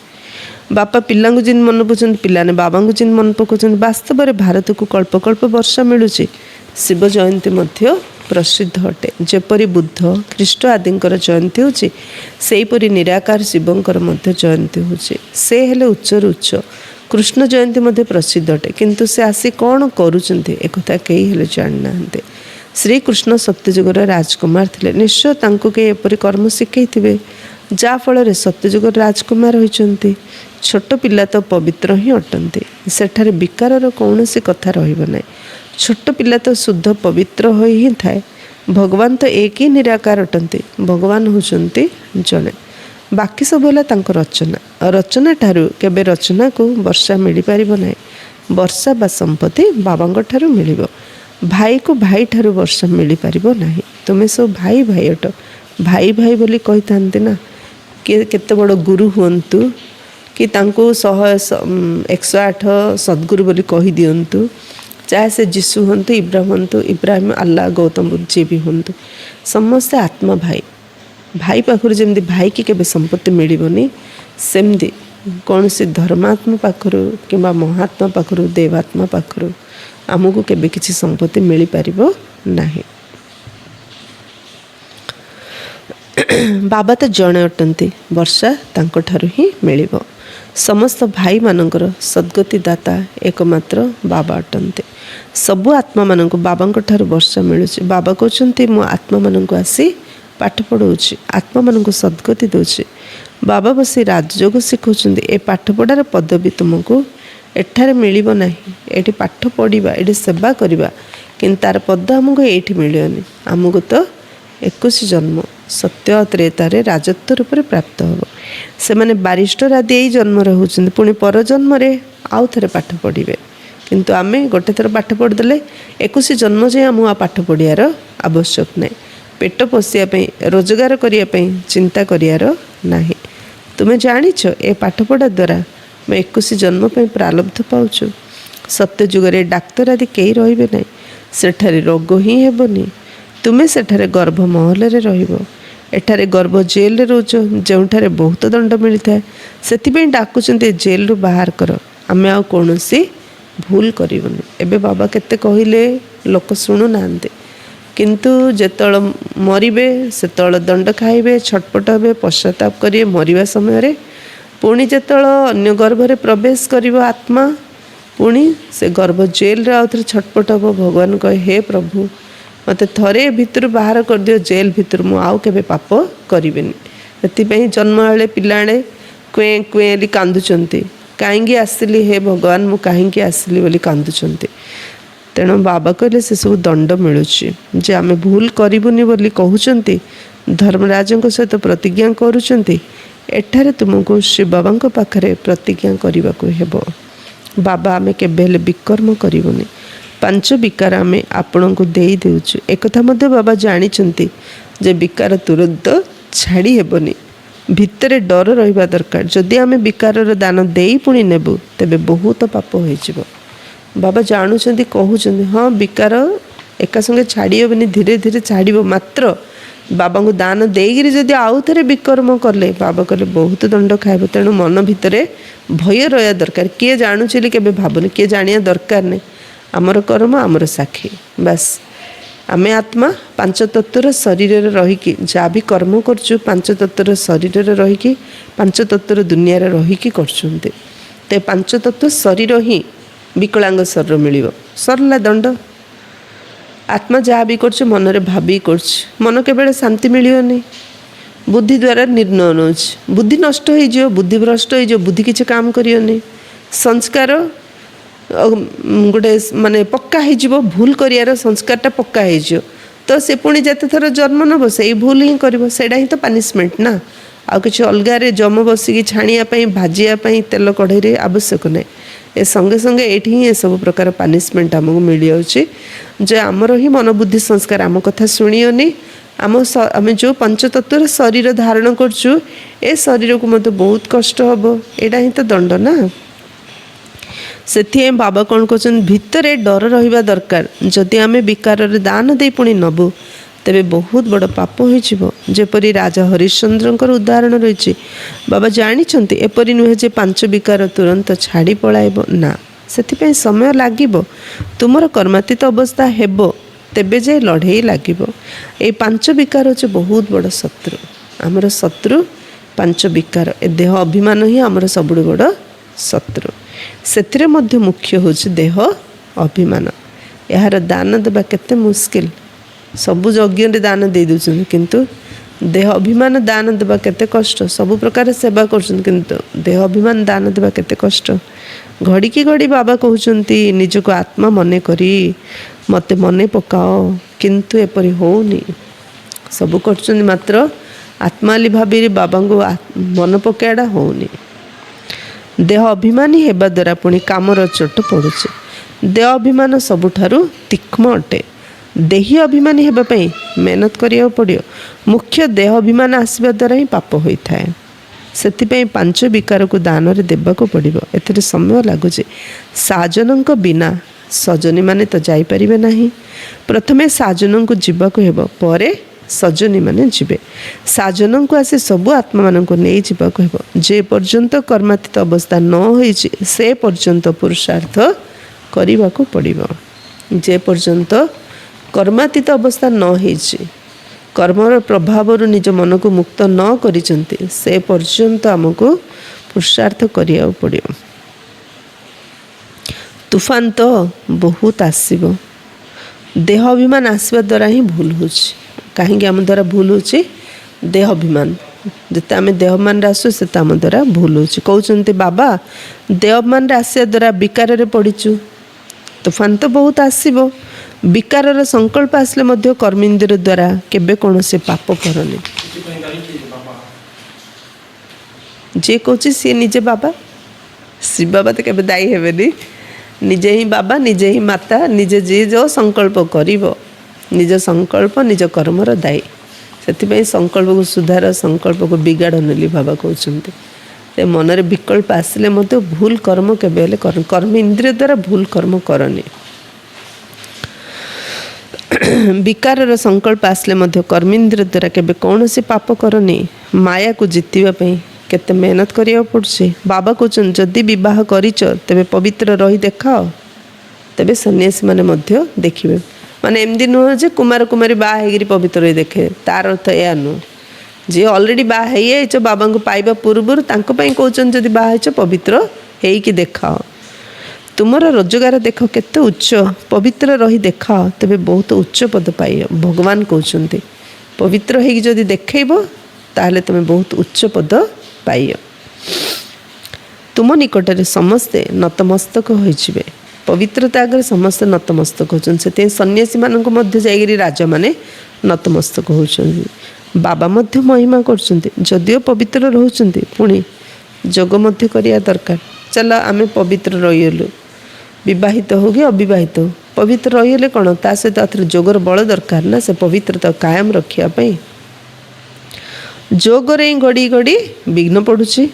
बापा पिला जिन मन पकाउछन, पिलाने बाबा को जिन मन पकाउछन। वास्तव में भारत को कल्प कल्प वर्षा मिलुछि। शिव जयंती मध्य प्रसिद्ध अटे। जेपरी बुद्ध ख्रीष्ट आदिंकर जयंती होछि सेहीपरि निराकार शिवंकर मध्य जयंती होछि। से हेले उच्चर उच्च। कृष्ण जयंती मध्य प्रसिद्ध अटे, किंतु से आसी कौन करुचंती एक कथा केही हेले जानि नाहंते। श्रीकृष्ण सत्यजुगर राजकुमार थिले। निश्चय तांको के एपरि कर्म शिखैथिबे जा फल सत्यजुगर राजकुमार होइचंती। छोट पिला तो पवित्र ही अटंती। सेठारे विकारर कौनसी कथा रहिबो नाही। छोट पिला तो शुद्ध पवित्र होई ही थाए। भगवान तो एक ही निराकार अटंती। भगवान होचंती जणे। बाकी सब है तांको रचना। रचना ठारू केबे रचना को वर्षा मिली पारिबो नाही। वर्षा बा संपत्ति बाबांग ठारू मिलिबो। भाई को भाई ठारू वर्षा मिली पारिबो नाही। तुमे सब भाई भाई अट। भाई भाई बोली कहि थांते ना कि केते बड़ गुरु हुंतु कि तांको 108 सद्गुरु बोली कहि दियंतु। चाहे से जीशु हंतु, इब्राहिम अल्लाह गौतम बुद्ध जी भी हंतु, समस्ते आत्मा भाई। भाई पाखर जमी भाई की केबे संपत्ति मिलबनी सेमती कौन सी धर्मात्मा पाखर कि महात्मा पाखर देवात्मा पाखर आमको केबे किसी संपत्ति मिल पारिबो नाही। बाबा तो जड़े अटंती। वर्षा तांको ठारू ही मिलिबो। समस्त भाई मानकर सद्गति दाता एकमात्र बाबा अटंती। सबु आत्मा मानक बाबा ठारू वर्षा मिलुछि। बाबा कहते मु आत्मा मानक आसी पाठ पढ़ाऊँगी, आत्मा मानक सद्गति दूसरी। बाबा बसी राजयोग शिखाउछन्ति। ए पाठ पढ़ार पदवी तुमको एठारे मिलिबो नाही। एठी पाठ पढ़िबा, एठी सेवा करिबा, किंतु तार पद आमको एठी मिलियोनी। आमको तो 21 जन्म सत्य त्रेतारे राजत्व रूप में प्राप्त हो। से माने बारिस्टर आदि यही जन्म होचन्ति, पुणी पर जन्म आउ थे पाठ पढ़े। किंतु आमे गोटे थर पाठ पढ़ीदे 21 जन्म जाए आम आ पाठ पढ़ियार आवश्यक नहीं। पेट पोषापी रोजगार करने चिंता करियार नाही। तुम्हें जानिछ ए पाठ पढ़ा द्वारा मैं 21 जन्म पे प्रारब्ध पाउछु। सत्य जुगरे डाक्तर आदि कई रहिबे नहीं। सेठारे रोग ही हेबनी। तुम्हें सेठारे गर्भ महल रहिबो। एठारे गर्भ जेल रे रोज जोठारे बहुत दंड मिलता है। से डाकुचंते जेल रु बाहर कर। आमे आ कौनसी भूल करिबनी। एबे बाबा केते कहिले लोक सुनु नांते, किंतु जेतळ मरिबे सेतळ दंड खाइबे, छटपट हेबे, पश्चाताप करिए मरिबा समय रे। पुणी जेतळ अन्य गर्भ रे प्रवेश करिबो आत्मा, पुणी से गर्भ जेल रे आउथरे छटपट हबो। भगवान कहे हे प्रभु मते थरे भितर बाहर कर दियो जेल भितर, मु आउ केबे पाप करिबेनी। सेति पई जन्म हेले पिलाणे क्वे क्वेली कांदुचंती। କାହିଁକି ଆସିଲି ହେ ଭଗବାନ, ମୁଁ କାହିଁକି ଆସିଲି ବୋଲି କାନ୍ଦୁଛନ୍ତି। ତେଣୁ ବାବା କହିଲେ ସେସବୁ ଦଣ୍ଡ ମିଳୁଛି। ଯେ ଆମେ ଭୁଲ କରିବୁନି ବୋଲି କହୁଛନ୍ତି, ଧର୍ମରାଜଙ୍କ ସହିତ ପ୍ରତିଜ୍ଞା କରୁଛନ୍ତି, ଏଠାରେ ତୁମକୁ ଶିବ ବାବାଙ୍କ ପାଖରେ ପ୍ରତିଜ୍ଞା କରିବାକୁ ହେବ। ବାବା, ଆମେ କେବେ ହେଲେ ବିକର୍ମ କରିବୁନି, 5 ବିକାର ଆମେ ଆପଣଙ୍କୁ ଦେଇ ଦେଉଛୁ। ଏକଥା ମଧ୍ୟ ବାବା ଜାଣିଛନ୍ତି ଯେ ବିକାର ତୁରନ୍ତ ଛାଡ଼ି ହେବନି, ଭିତରେ ଡର ରହିବା ଦରକାର। ଯଦି ଆମେ ବିକାରର ଦାନ ଦେଇ ପୁଣି ନେବୁ, ତେବେ ବହୁତ ପାପ ହୋଇଯିବ। ବାବା ଜାଣୁଛନ୍ତି, କହୁଛନ୍ତି ହଁ ବିକାର ଏକା ସଙ୍ଗେ ଛାଡ଼ି ହେବନି, ଧୀରେ ଧୀରେ ଛାଡ଼ିବ। ମାତ୍ର ବାବାଙ୍କୁ ଦାନ ଦେଇକିରି ଯଦି ଆଉ ଥରେ ବିକର୍ମ କଲେ, ବାବା କହିଲେ ବହୁତ ଦଣ୍ଡ ଖାଇବ। ତେଣୁ ମନ ଭିତରେ ଭୟ ରହିବା ଦରକାର। କିଏ ଜାଣୁଛି ବୋଲି କେବେ ଭାବୁନି, କିଏ ଜାଣିବା ଦରକାର ନାହିଁ। ଆମର କର୍ମ ଆମର ସାକ୍ଷୀ, ବାସ୍। ଆମେ ଆତ୍ମା 5 ତତ୍ତ୍ୱର ଶରୀରରେ ରହିକି ଯାହା ବି କର୍ମ କରୁଛୁ, 5 ତତ୍ତ୍ୱର ଶରୀରରେ ରହିକି, 5 ତତ୍ତ୍ୱର ଦୁନିଆରେ ରହିକି କରୁଛନ୍ତି। ତ 5 ତତ୍ତ୍ୱ ଶରୀର ହିଁ ବିକଳାଙ୍ଗ ଶରୀର ମିଳିବ, ସରିଲା ଦଣ୍ଡ। ଆତ୍ମା ଯାହା ବି କରୁଛି ମନରେ ଭାବି କରୁଛି, ମନ କେବେଳେ ଶାନ୍ତି ମିଳିବନି। ବୁଦ୍ଧି ଦ୍ୱାରା ନିର୍ଣ୍ଣୟ ନେଉଛି, ବୁଦ୍ଧି ନଷ୍ଟ ହେଇଯିବ, ବୁଦ୍ଧି ଭ୍ରଷ୍ଟ ହେଇଯିବ, ବୁଦ୍ଧି କିଛି କାମ କରିବନି। ସଂସ୍କାର ଗୋଟେ ମାନେ ପକ୍କା ହେଇଯିବ, ଭୁଲ କରିବାର ସଂସ୍କାରଟା ପକ୍କା ହେଇଯିବ। ତ ସେ ପୁଣି ଯେତେ ଥର ଜନ୍ମ ନେବ ସେଇ ଭୁଲ ହିଁ କରିବ। ସେଇଟା ହିଁ ତ ପାନିସମେଣ୍ଟ ନା, ଆଉ କିଛି ଅଲଗାରେ ଜମ ବସିକି ଛାଣିବା ପାଇଁ, ଭାଜିବା ପାଇଁ ତେଲ କଢ଼େଇରେ ଆବଶ୍ୟକ ନାହିଁ। ଏ ସଙ୍ଗେ ସଙ୍ଗେ ଏଇଠି ହିଁ ଏସବୁ ପ୍ରକାର ପାନିସମେଣ୍ଟ ଆମକୁ ମିଳିଯାଉଛି ଯେ ଆମର ହିଁ ମନୋବୁଦ୍ଧି ସଂସ୍କାର ଆମ କଥା ଶୁଣିବନି। ଆମେ ଯେଉଁ 5 ତତ୍ତ୍ୱର ଶରୀର ଧାରଣ କରୁଛୁ, ଏ ଶରୀରକୁ ମୋତେ ବହୁତ କଷ୍ଟ ହେବ। ଏଇଟା ହିଁ ତ ଦଣ୍ଡ ନା। ସେଥିପାଇଁ ବାବା କ'ଣ କହୁଛନ୍ତି, ଭିତରେ ଡର ରହିବା ଦରକାର। ଯଦି ଆମେ ବିକାରରେ ଦାନ ଦେଇ ପୁଣି ନେବୁ, ତେବେ ବହୁତ ବଡ଼ ପାପ ହୋଇଯିବ। ଯେପରି ରାଜା ହରିଶ୍ଚନ୍ଦ୍ରଙ୍କର ଉଦାହରଣ ରହିଛି। ବାବା ଜାଣିଛନ୍ତି ଏପରି ନୁହେଁ ଯେ 5 ବିକାର ତୁରନ୍ତ ଛାଡ଼ି ପଳାଇବ, ନା, ସେଥିପାଇଁ ସମୟ ଲାଗିବ। ତୁମର କର୍ମାତୀତ ଅବସ୍ଥା ହେବ, ତେବେ ଯାଇ ଲଢ଼େଇ ଲାଗିବ। ଏଇ 5 ବିକାର ହେଉଛି ବହୁତ ବଡ଼ ଶତ୍ରୁ। ଆମର ଶତ୍ରୁ 5 ବିକାର। ଏ ଦେହ ଅଭିମାନ ହିଁ ଆମର ସବୁଠୁ ବଡ଼ ଶତ୍ରୁ। ସେଥିରେ ମଧ୍ୟ ମୁଖ୍ୟ ହେଉଛି ଦେହ ଅଭିମାନ। ଏହାର ଦାନ ଦେବା କେତେ ମୁସ୍କିଲ। ସବୁ ଯଜ୍ଞରେ ଦାନ ଦେଇ ଦେଉଛନ୍ତି, କିନ୍ତୁ ଦେହ ଅଭିମାନ ଦାନ ଦେବା କେତେ କଷ୍ଟ। ସବୁ ପ୍ରକାର ସେବା କରୁଛନ୍ତି, କିନ୍ତୁ ଦେହ ଅଭିମାନ ଦାନ ଦେବା କେତେ କଷ୍ଟ। ଘଡ଼ିକି ଘଡ଼ି ବାବା କହୁଛନ୍ତି ନିଜକୁ ଆତ୍ମା ମନେ କରି ମୋତେ ମନେ ପକାଅ, କିନ୍ତୁ ଏପରି ହେଉନି। ସବୁ କରୁଛନ୍ତି, ମାତ୍ର ଆତ୍ମାଲି ଭାବିରେ ବାବାଙ୍କୁ ମନେ ପକାଇବାଟା ହେଉନି। ଦେହ ଅଭିମାନୀ ହେବା ଦ୍ୱାରା ପୁଣି କାମର ଚୋଟ ପଡ଼ୁଛି। ଦେହ ଅଭିମାନ ସବୁଠାରୁ ତୀକ୍ଷ୍ଣ ଅଟେ। ଦେହୀ ଅଭିମାନୀ ହେବା ପାଇଁ ମେହନତ କରିବାକୁ ପଡ଼ିବ। ମୁଖ୍ୟ ଦେହ ଅଭିମାନ ଆସିବା ଦ୍ୱାରା ହିଁ ପାପ ହୋଇଥାଏ। ସେଥିପାଇଁ 5 ବିକାରକୁ ଦାନରେ ଦେବାକୁ ପଡ଼ିବ। ଏଥିରେ ସମୟ ଲାଗୁଛି। ସାଜନଙ୍କ ବିନା ସଜନୀମାନେ ତ ଯାଇପାରିବେ ନାହିଁ। ପ୍ରଥମେ ସାଜନଙ୍କୁ ଯିବାକୁ ହେବ, ପରେ ସଜନୀମାନେ ଯିବେ। ସାଜନଙ୍କୁ ଆସି ସବୁ ଆତ୍ମାମାନଙ୍କୁ ନେଇ ଯିବାକୁ ହେବ। ଯେ ପର୍ଯ୍ୟନ୍ତ କର୍ମାତୀତ ଅବସ୍ଥା ନ ହୋଇଛି, ସେ ପର୍ଯ୍ୟନ୍ତ ପୁରୁଷାର୍ଥ କରିବାକୁ ପଡ଼ିବ। ଯେ ପର୍ଯ୍ୟନ୍ତ କର୍ମାତୀତ ଅବସ୍ଥା ନ ହେଇଛି, କର୍ମର ପ୍ରଭାବରୁ ନିଜ ମନକୁ ମୁକ୍ତ ନ କରିଛନ୍ତି, ସେ ପର୍ଯ୍ୟନ୍ତ ଆମକୁ ପୁରୁଷାର୍ଥ କରିବାକୁ ପଡ଼ିବ। ତୁଫାନ ତ ବହୁତ ଆସିବ। ଦେହ ଅଭିମାନ ଆସିବା ଦ୍ୱାରା ହିଁ ଭୁଲ ହେଉଛି। କାହିଁକି ଆମ ଦ୍ୱାରା ଭୁଲ ହେଉଛି? ଦେହ ଅଭିମାନ। ଯେତେ ଆମେ ଦେହ ଅଭିମାନରେ ଆସୁ, ସେତେ ଆମ ଦ୍ୱାରା ଭୁଲ ହେଉଛି। କହୁଛନ୍ତି ବାବା, ଦେହ ଅଭିମାନରେ ଆସିବା ଦ୍ୱାରା ବିକାରରେ ପଡ଼ିଛୁ। ତୁଫାନ ତ ବହୁତ ଆସିବ। ବିକାରର ସଂକଳ୍ପ ଆସିଲେ ମଧ୍ୟ କର୍ମେନ୍ଦ୍ରିୟ ଦ୍ୱାରା କେବେ କୌଣସି ପାପ କରନି। ଯିଏ କହୁଛି ସିଏ ନିଜେ ବାବା। ଶିବ ବାବା ତ କେବେ ଦାୟୀ ହେବେନି। ନିଜେ ହିଁ ବାବା, ନିଜେ ହିଁ ମାତା, ନିଜେ ଯିଏ ଯେଉଁ ସଂକଳ୍ପ କରିବ, ନିଜ ସଂକଳ୍ପ ନିଜ କର୍ମର ଦାୟୀ। ସେଥିପାଇଁ ସଂକଳ୍ପକୁ ସୁଧାର, ସଂକଳ୍ପକୁ ବିଗାଡ଼ନି ବୋଲି ବାବା କହୁଛନ୍ତି। ସେ ମନରେ ବିକଳ୍ପ ଆସିଲେ ମଧ୍ୟ ଭୁଲ କର୍ମ କେବେ ହେଲେ କରନି। କର୍ମ ଇନ୍ଦ୍ରିୟ ଦ୍ୱାରା ଭୁଲ କର୍ମ କରନି। ବିକାରର ସଂକଳ୍ପ ଆସିଲେ ମଧ୍ୟ କର୍ମେନ୍ଦ୍ରିୟ ଦ୍ୱାରା କେବେ କୌଣସି ପାପ କରନି। ମାୟାକୁ ଜିତିବା ପାଇଁ କେତେ ମେହନତ କରିବାକୁ ପଡ଼ୁଛି। ବାବା କହୁଛନ୍ତି ଯଦି ବିବାହ କରିଛ, ତେବେ ପବିତ୍ର ରହି ଦେଖାଅ, ତେବେ ସନ୍ନ୍ୟାସୀମାନେ ମଧ୍ୟ ଦେଖିବେ। ମାନେ ଏମିତି ନୁହଁ ଯେ କୁମାର କୁମାରୀ ବାହା ହେଇକିରି ପବିତ୍ର ରହି ଦେଖେ, ତାର ଅର୍ଥ ଏହା ନୁହଁ। ଯିଏ ଅଲରେଡ଼ି ବାହା ହେଇଯାଇଛ, ବାବାଙ୍କୁ ପାଇବା ପୂର୍ବରୁ ତାଙ୍କ ପାଇଁ କହୁଛନ୍ତି ଯଦି ବାହା ହେଇଛ ପବିତ୍ର ହେଇକି ଦେଖାଅ। ତୁମର ରୋଜଗାର ଦେଖ କେତେ ଉଚ୍ଚ, ପବିତ୍ର ରହି ଦେଖାଅ, ତେବେ ବହୁତ ଉଚ୍ଚ ପଦ ପାଇବ। ଭଗବାନ କହୁଛନ୍ତି ପବିତ୍ର ହେଇକି ଯଦି ଦେଖେଇବ, ତାହେଲେ ତୁମେ ବହୁତ ଉଚ୍ଚ ପଦ ପାଇବ। तुम निकटरे समस्ते नतमस्तक होइजिबे। पवित्रता आगे समस्ते नतमस्तक होचन से सन्यासी मानक मध्य जाइगिरी राजा माने नतमस्तक होचन। बाबा मध्य महिमा करछन्ति जदियो पवित्र रहउछन्ति पुणी जोग मध्य करिया दरकार। चल आमे पवित्र रहिलु विवाहित हो कि अविवाहित हो पवित्र रहिले कौन ता सहित अथर जोगर बल दरकार ना से पवित्रता कायम रखिया पई। जोगरे ही गड़ी गड़ी विघ्न पड़ुछि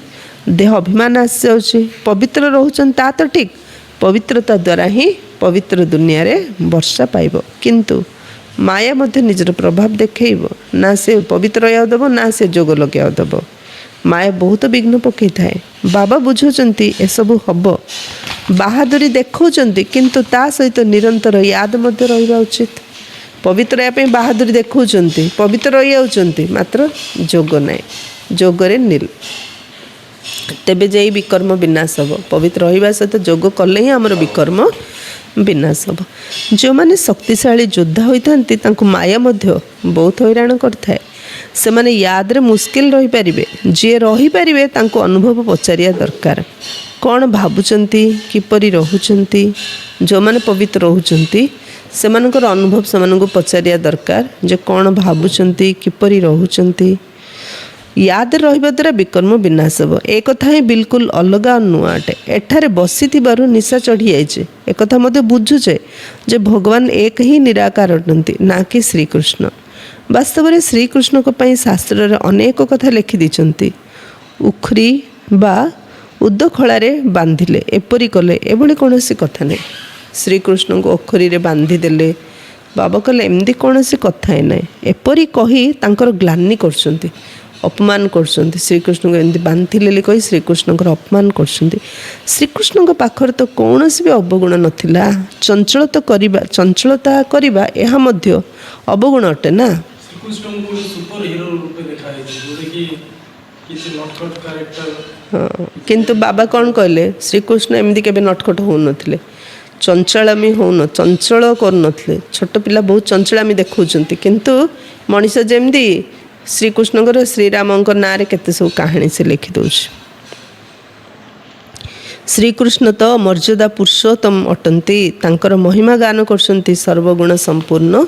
देह अभिमान आसी जाउछि। पवित्र रहउछन ता तो ठीक पवित्रता द्वारा ही पवित्र दुनिया रे वर्षा पाइब किंतु माया मध्य निजर प्रभाव देखैब ना से पवित्र रहिया दब ना से जोग लगे दब। माया बहुत विघ्न पकई थाए। बाबा बुझुचंती एसबु हब बाहादुरी देखौचंती किंतु ता सहित निरंतर याद मध्य रहिबा उचित। पवित्र या पे बाहादुरी देखौचंती पवित्र रहि जाउचंती मात्र जोग नाय जोगरे नील तेबे जेई विकर्म विनाश हब। पवित्र रहिबा सहित जोग कले ही हमर विकर्म विनाश हब। जो माने शक्तिशाली योद्धा होइथांती तांको माया मध्य बहुत हैरान करथाए। से माने याद रे मुश्किल रही पारिबे जे रही पारिबे तांको अनुभव पचारिया दरकार कौन भाबुचंती किपरि रहउचंती। जो माने पवित्र रहउचंती से मानकर अनुभव से माननको पचारिया दरकार जे कौन भाबुचंती किपरि रहउचंती। याद रहिबा द्वारा विकर्म विनाश हब। एक कथा ही बिल्कुल अलग और नुआटे एठारे बसिथिबारु निशा चढ़ी जाइछे। एक कथा मते बुझुछे जे भगवान एक ही निराकार अटंती ना कि श्रीकृष्ण। वास्तव में श्रीकृष्ण को पई शास्त्र रे अनेक कथा लिखि दिचंती। उखरी बा उद्दखला रे बांधिले एपरी कले एभली कोनोसी कथा नै। श्रीकृष्ण को उखरी रे बांधि देले बाबा कहले एमदी कोनोसी कथा ही नै। एपरी कही तांकर ग्लानि करछंती अपमान करछंती। श्रीकृष्ण को एमदी बांधिले कही श्रीकृष्ण को अपमान करछंती। श्रीकृष्ण को पाखर तो कोनोसी भी अवगुण नथिला। चंचलता करिबा एहा मध्य अवगुण अटे ना। हाँ किंतु बाबा कौन कहले श्रीकृष्ण एमती केबे नटखट हो नथिले चंचलामी हो न चंचल कर नथिले। छोट पिला बहुत चंचलामी देखौचंती किंतु मनीष जेमती श्रीकृष्ण श्रीराम ना रे केते सब कहानी से लिखि दउछि। श्रीकृष्ण तो मर्यादा पुरुषोत्तम अटंती तांकर महिमा गान करछंती सर्वगुण संपूर्ण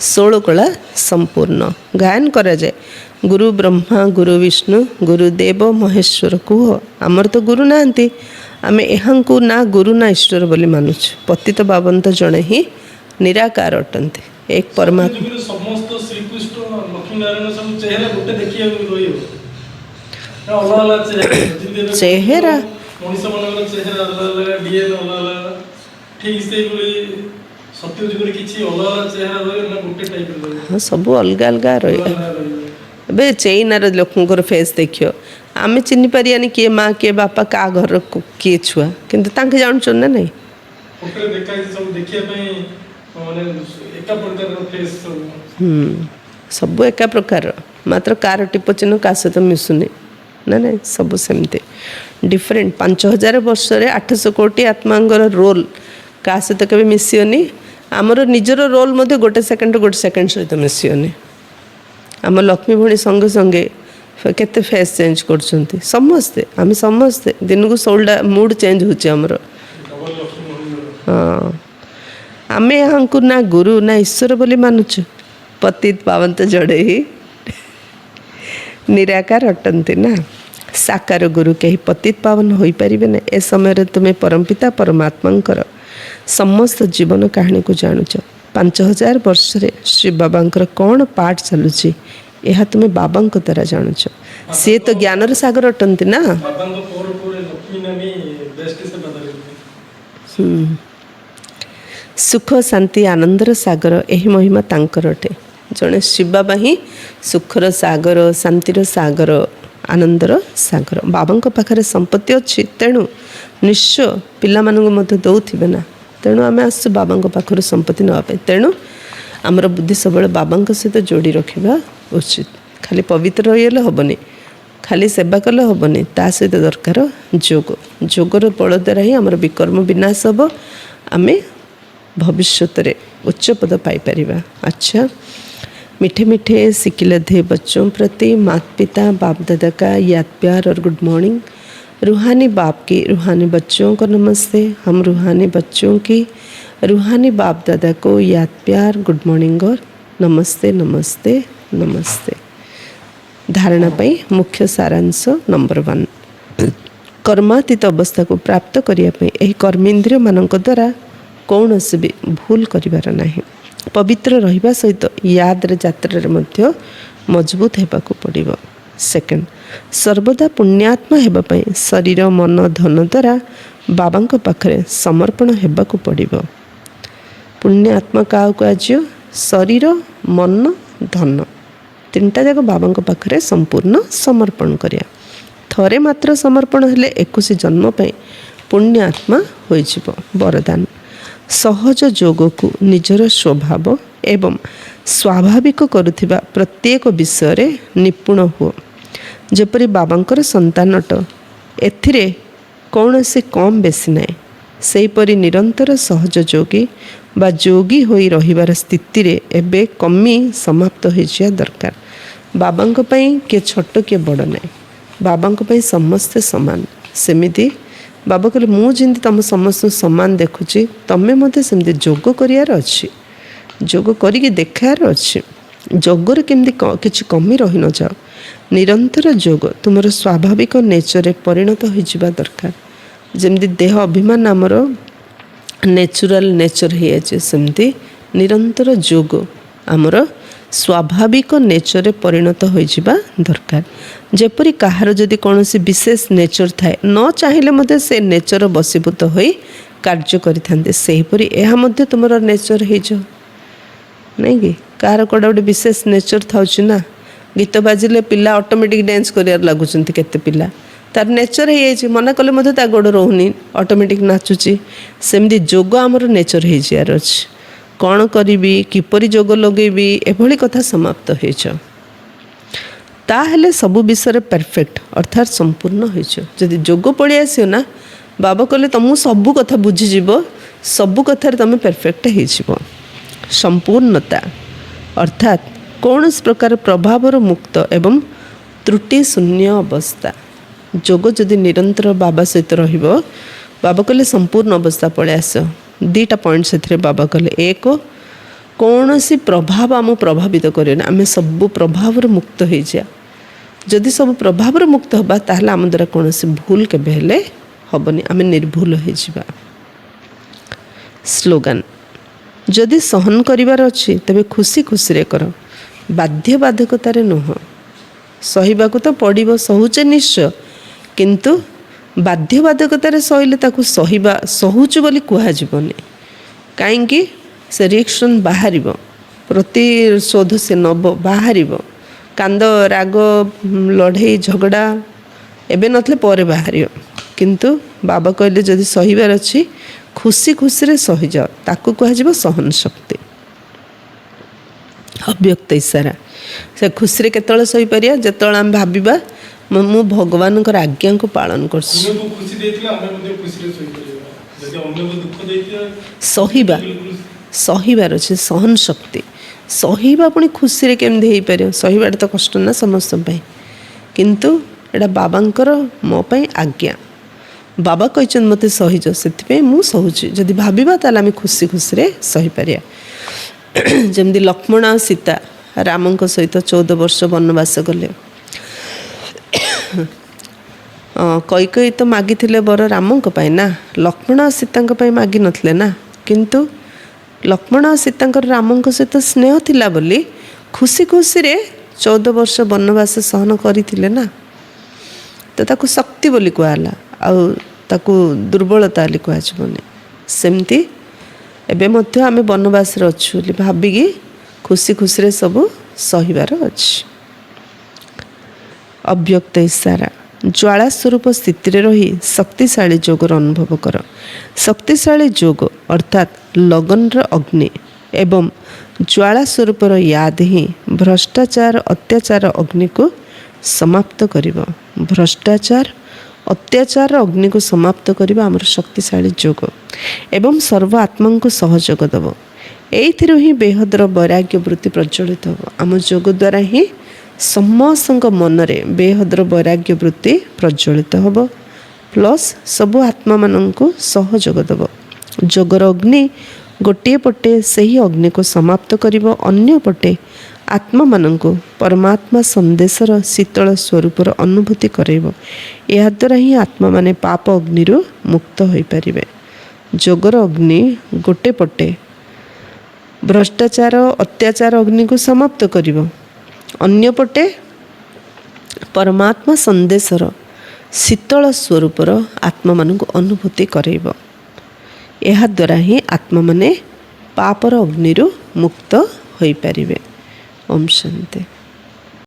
16 कला संपूर्ण गायन करा जाए। गुरु ब्रह्मा गुरु विष्णु गुरुदेव महेश्वर कुह आमर तो गुरु नांती आमे एहांकु ना गुरु ना ईश्वर बोली मानुछ। पतित बाबंत जणे ही निराकार अटंती एक परमात्मा। समस्त श्रीकृष्ण लक्ष्मी नारायण सब चेहरा गोटे देखिया रहियो अलग अलग चेहरा मनीष मनकर चेहरा अलग अलग डीएन अलग अलग ठीक से बोली सत्य जुगुर किछि अलग अलग चेहरा रहियो ना गोटे टाइप रहियो। हां सब अलग अलग रहियो। बे चैनार लोकंकर फेस देखियो आमे चिन्हि पारियानी किए माँ किए बापा का घर किए छुआ किंतु तांके जानछन ना नहीं। फोटो देखाई सब देखिया पई माने एका प्रकार फेस सब एका प्रकार मात्र कार टिप चिन्ह का सहित मिसुनी ना नहीं सब सेमते डिफरेंट। 5000 वर्ष रे 800 कोटी आत्मांगर रोल का सहित केबे मिसियोनी। आमर निजर रोल मध्य गोटे सेकंड सहित मिसियोनी। आम लक्ष्मी भणी संगे संगे केते फेस चेंज करछंती समस्ते आम समस्ते दिन को 16टा मूड चेंज होची हमर। हाँ आमे हमको ना गुरु ना ईश्वर बोली मानुछ। पतित पावंत जड़े ही निराकार अटंती ना। साकार गुरु कहीं पतित पावन हो पारिबे ना। ए समय तुम्हें परमपिता परमात्मा समस्त जीवन कहानी को जानुच। 5000 वर्ष रे श्री बाबांकर कौन पाठ चलुची यह तुम्हें बाबांक द्वारा जानुच। सी तो ज्ञानर सागर अटंती ना। सुख शांति आनंदर सागर यही महिमा तांकर अटे। जड़े शिव बाबा ही सुखर सागर शांतिर सागर आनंदर सागर। बाबांक पाखरे संपत्ति अच्छी तेणु निश्चय पिला मानक मध्य दौथिबे ना। तेणु आम आसु बाबांक पाखर संपत्ति नापे। तेणु आमर बुद्धि सब बाबांक सहित जोड़ी रखा उचित। खाली पवित्र रहीले हेबनी खाली सेवा कले हेबनी ता सहित दरकार जोग। जोगर बल द्वारा ही आमर विकर्म विनाश हम आमे भविष्यत रे उच्च पद पाई परिबा। अच्छा मीठे मीठे सिकिलधे बच्चों प्रति माता पिता बाप दादा का याद प्यार और गुड मॉर्निंग। रूहानी बाप की रूहानी बच्चों को नमस्ते। हम रूहानी बच्चों की रूहानी बाप दादा को याद प्यार गुड मॉर्निंग और नमस्ते नमस्ते नमस्ते। धारणा पाई मुख्य सारांश नंबर 1 कर्मातीत अवस्था को प्राप्त करने कर्मेन्द्रिय मान द्वारा कौन भी भूल करिवार नहीं। पवित्र रहिबा सहित याद यात्रा मध्य मजबूत होगाक पड़ो। सेकेंड सर्वदा पुण्यात्मा होगापी शरीर मन धन द्वारा बाबा पाखरे समर्पण होगाक पड़ो। पुण्यात्मा क्या कह शरीर मन धन तीनटा जाक बाबा पाखरे संपूर्ण समर्पण करिया। थरे मात्र समर्पण हेले 21 जन्म पाई पुण्यात्मा होइजिबो। वरदान सहज जोग को निजर स्वभाव एवं स्वाभाविक करुथिबा प्रत्येक विषय रे निपुण हुओ। जेपरि बाबांकर संतानट एथिरे कौनसी कम बेसी नाई सेहीपरि निरंतर सहज जोगी बा जोगी होई रहिबार स्थिति रे एबे कमी समाप्त होइजिया दरकार। बाबांक पई के छोट के बड़ नाई बाबांक पई समस्ते समान। सेमिति बाबा कहले मु जिंदे तुम समस्त समान देखुची तमें मते सेमती जोग करियार अछि। जोग करिके देखार अछि। जोगर केमती किछि कमी रही न जाओ। निरंतर जोग तुमर स्वाभाविक नेचर रे परिणत होइजिबा दरकार। जेमती देह अभिमान आमर नेचुरल नेचर है सेमती निरंतर जोग आमर स्वाभाविक नेचर रे परिणत होइजिबा दरकार। जेपरि कहार जदि कौनसी विशेष नेचर थाए न चाहिए मते से नेचर बसीभूत होई कार्य करिथांते सेहीपरि एहा मध्य तुमर नेचर है जो नहीं कि कहार कोडा गोटे विशेष नेचर थाउची ना। गीत बाजिले पिला ऑटोमेटिक डांस करियार लागुचंती केते पिला तार नेचर है जाइए मना कले मते ता गोड़ रोहुनी ऑटोमेटिक नाचुची। सेमती जोग आमर नेचर है जियार अछि। कौन करी किपरि जोग लगेबी एभली कथा समाप्त होइछ ताहेले सबु विषय परफेक्ट अर्थात संपूर्ण होइछ। जदि जोग पड़ी आसियो ना बाबा कहले तुमको सबु कथा बुझीजिब सबु कथार तुम परफेक्ट हो। संपूर्णता अर्थात कौन प्रकार प्रभावर मुक्त एवं त्रुटि शून्य अवस्था। जोग जदि निरंतर बाबा सहित रहिबो बाबा कहले संपूर्ण अवस्था पड़े आस। 2टा पॉइंट से बाबा कहले एक कौन सी प्रभाव आम प्रभावित करे ना आम सब प्रभाव मुक्त हो जा। जदि सब प्रभाव मुक्त होबा ताहले आम द्वारा कौन सी भूल केबे हेले हबनी आम निर्भूल हो जा। स्लोगान जदि सहन करिवार अछि तबे खुशी खुशी रे कर बाध्य बाधकतार नुह। सहिबाकू तो पड़िबो सहुचे निश्चय किंतु बाध्य बाधकतार सहिले ताकू सहिबा सहुचु बोली कुहाजिबनी। काईंकी से रिएक्शन बाहरिबो प्रतिशोध से नब बाहरिबो। कांद राग लड़ाई झगड़ा एबे नथले परे बाहरियो किंतु बाबा कहले जदि सहिबार अछि खुशी खुशी रे सहि जाओ ताकू कुहाजिबो सहन शक्ति। अव्यक्त इशारा से खुशी रे केतळे सहि परिया जेतळे हम भाबिबा मु भगवान को आज्ञा को पालन कर सहिबा सहिबार अच्छे सहन शक्ति सहिबा पुणी खुशी रे केमती हो पार। सहिबाटा तो कष्ट ना समस्त किंतु एटा बाबांकर मो पई आज्ञा। बाबा कहछन मते सहिज से मु सहुची जदि भाबिबा ताले आम खुशी खुशी रे सहि पारिया। जमती लक्ष्मण और सीता रामंक सहित 14 वर्ष वनवास गले। कैकेयी तो मागी बर रामंक पाई ना लक्ष्मण और सीता मागी नथिले ना किंतु लक्ष्मण और सीता रामंक सहित स्नेह थिला बोली खुशी खुशी रे 14 वर्ष वनवास सहन करथिले ना। तो ताकू शक्ति बोली कहला आउ ताकू दुर्बलता बोली कहजबनी। सेमती एबे मध्य आमे वनवास रे अछु बोली भाबिकी खुशी खुशी रे सब सहिबार अछि। अव्यक्त इशारा ज्वाला स्वरूप स्थिति रे रही शक्तिशाली जोगर अनुभव कर। शक्तिशाली जोग अर्थात लगन अग्नि एवं ज्वाला स्वरूप याद ही भ्रष्टाचार अत्याचार अग्नि को समाप्त करिबो। भ्रष्टाचार अत्याचार अग्नि को समाप्त करिबा हमर शक्तिशाली जोग एवं सर्व आत्मा को सहयोग देव। एइथिरो ही बेहदर वैराग्य वृत्ति प्रज्वलित हो। आम जोग द्वारा ही समस्त मन रे बेहदर वैराग्य वृत्ति प्रज्वलित होब ପ୍ଲସ୍ ସବୁ ଆତ୍ମାମାନଙ୍କୁ ସହଯୋଗ ଦେବ। ଯୋଗର ଅଗ୍ନି ଗୋଟିଏ ପଟେ ସେହି ଅଗ୍ନିକୁ ସମାପ୍ତ କରିବ, ଅନ୍ୟ ପଟେ ଆତ୍ମାମାନଙ୍କୁ ପରମାତ୍ମା ସନ୍ଦେଶର ଶୀତଳ ସ୍ୱରୂପର ଅନୁଭୂତି କରାଇବ। ଏହାଦ୍ୱାରା ହିଁ ଆତ୍ମାମାନେ ପାପ ଅଗ୍ନିରୁ ମୁକ୍ତ ହୋଇପାରିବେ। ଯୋଗର ଅଗ୍ନି ଗୋଟେ ପଟେ ଭ୍ରଷ୍ଟାଚାର ଅତ୍ୟାଚାର ଅଗ୍ନିକୁ ସମାପ୍ତ କରିବ, ଅନ୍ୟପଟେ ପରମାତ୍ମା ସନ୍ଦେଶର ଶୀତଳ ସ୍ୱରୂପର ଆତ୍ମାମାନଙ୍କୁ ଅନୁଭୂତି କରାଇବ। ଏହାଦ୍ୱାରା ହିଁ ଆତ୍ମାମାନେ ପାପର ଅଗ୍ନିରୁ ମୁକ୍ତ ହୋଇପାରିବେ। ଓମ୍ ଶାନ୍ତି।